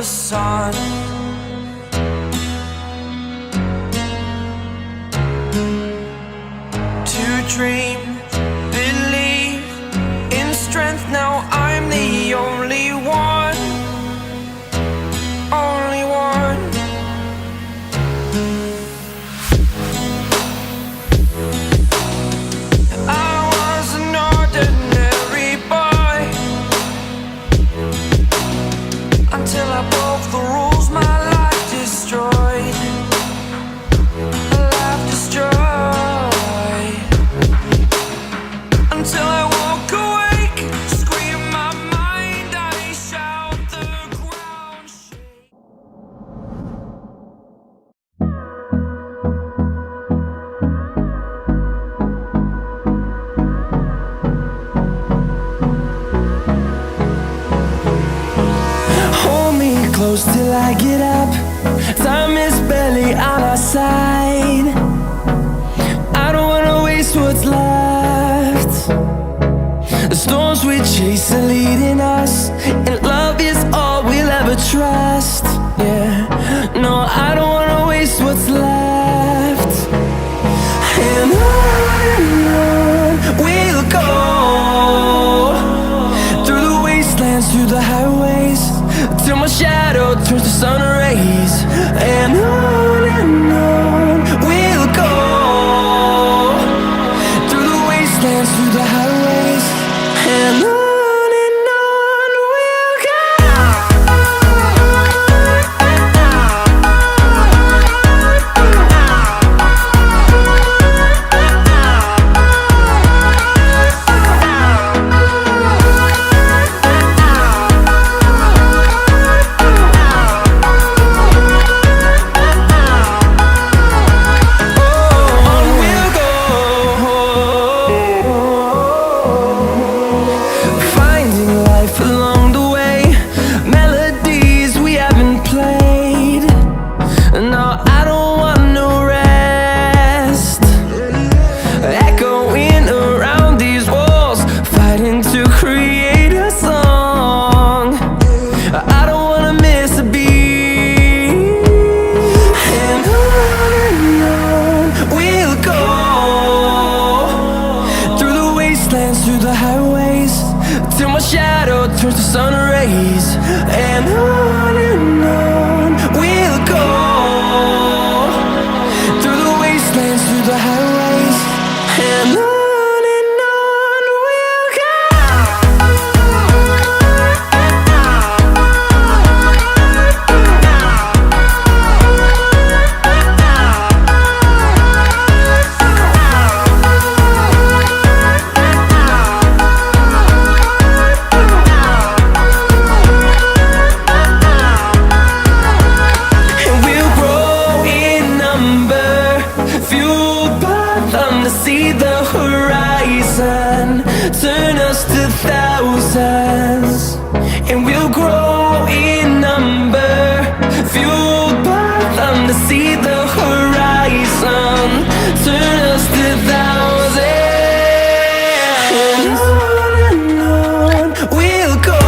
the sun. To dream, believe in strength. Now I'm the only one, only one. I was an ordinary boy until I broke the rules. My life destroyed, life destroyed. Until I walk awake, scream my mind, I shout, the ground shake. Hold me close till I get up. Time is barely on our side. I don't wanna waste what's left. The storms we chase are leading us, and love is all we'll ever trust. Yeah, no, I don't wanna waste what's left. And on we'll go, through the wastelands, through the highways, till my shadow turns to sun rays. And on we'll go, through the wastelands, through the highways, and on we'll go. Through the highways, till my shadow turns to sun rays. And on we'll go, through the wastelands, through the highways, and on we'll go. See the horizon turn us to thousands, and we'll grow in number, fueled by them to see the horizon turn us to thousands. And on we'll go,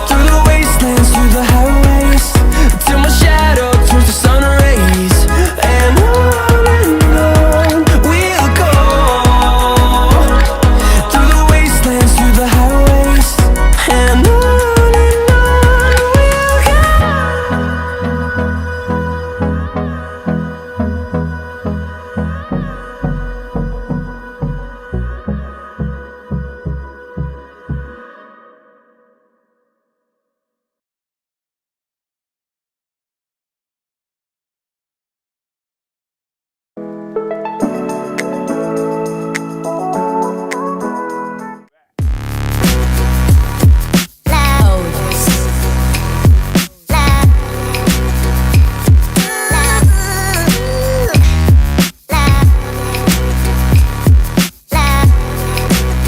through the wastelands, through the highways, till my shadow turns to sun rays. And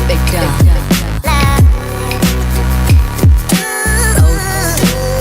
Big